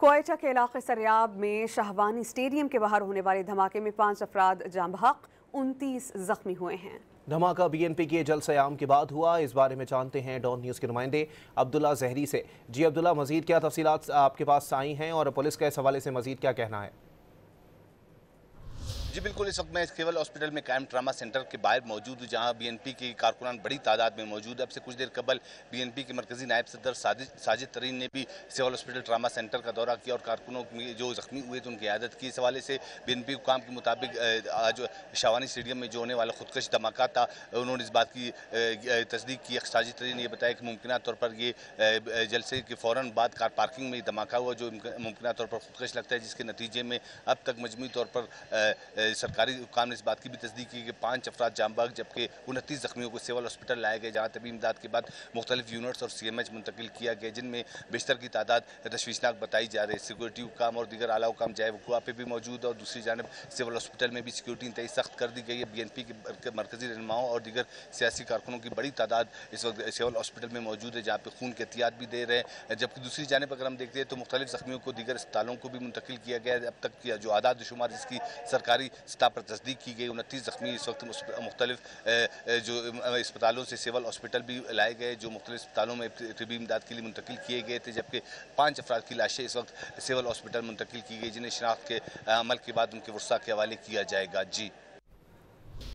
کوئٹہ کے علاقے سریاب میں شہوانی اسٹیڈیم کے باہر ہونے والے دھماکے میں 5 افراد جاں بحق، 29 زخمی ہوئے ہیں۔ دھماکہ بی این پی کے جلسہ عام کے بعد ہوا۔ اس بارے میں جانتے ہیں ڈان نیوز کے نمائندے عبداللہ زہری سے۔ جی عبداللہ، مزید کیا تفصیلات آپ کے پاس آئی ہیں اور پولیس کا اس حوالے سے مزید کیا کہنا ہے؟ جی بالکل، اس وقت میں سول ہاسپٹل میں قائم ٹراما سینٹر کے باہر موجود ہوں، جہاں بی این پی کے کارکنان بڑی تعداد میں موجود ہے۔ اب سے کچھ دیر قبل بی این پی کے مرکزی نائب صدر ساجد ترین نے بھی سول ہاسپٹل ٹراما سینٹر کا دورہ کیا اور کارکنوں جو زخمی ہوئے تھے ان کی عیادت کی۔ اس حوالے سے بی این پی حکام کے مطابق آج شہوانی اسٹیڈیم میں جو ہونے والا خودکش دھماکہ تھا، انہوں نے اس بات کی تصدیق کی۔ ساجد ترین نے یہ بتایا کہ ممکنہ طور پر یہ جلسے کے فوراً بعد کار پارکنگ میں دھماکہ ہوا، جو ممکنہ طور پر خودکش لگتا ہے، جس کے نتیجے میں اب تک مجموعی طور پر سرکاری حکام نے اس بات کی بھی تصدیق کی کہ 5 افراد جاں بحق جبکہ 29 زخمیوں کو سول ہاسپٹل لائے گئے، جہاں طبی امداد کے بعد مختلف یونٹس اور سی ایم ایچ منتقل کیا گیا، جن میں بیشتر کی تعداد تشویشناک بتائی جا رہی ہے۔ سیکورٹی حکام اور دیگر اعلیٰ حکام جائے وقوع پہ بھی موجود ہے اور دوسری جانب سول ہاسپٹل میں بھی سیکورٹی انتہائی سخت کر دی گئی ہے۔ بی این پی کے مرکزی رہنماؤں اور دیگر سیاسی کارکنوں کی بڑی تعداد اس وقت سول ہاسپٹل میں موجود ہے، جہاں پہ خون کے احتیاط بھی دے رہے ہیں، جبکہ دوسری جانب اگر ہم دیکھتے ہیں تو مختلف زخمیوں کو دیگر اسپتالوں کو بھی منتقل کیا گیا ہے۔ اب تک کی جو اعداد و شمار جس کی سرکاری سطح پر تصدیق کی گئی، 29 زخمی اس وقت مختلف جو اسپتالوں سے سول ہاسپٹل بھی لائے گئے، جو مختلف اسپتالوں میں طبی امداد کے لیے منتقل کیے گئے تھے، جبکہ 5 افراد کی لاشیں اس وقت سول ہاسپٹل منتقل کی گئی، جنہیں شناخت کے عمل کے بعد ان کے ورثاء کے حوالے کیا جائے گا۔ جی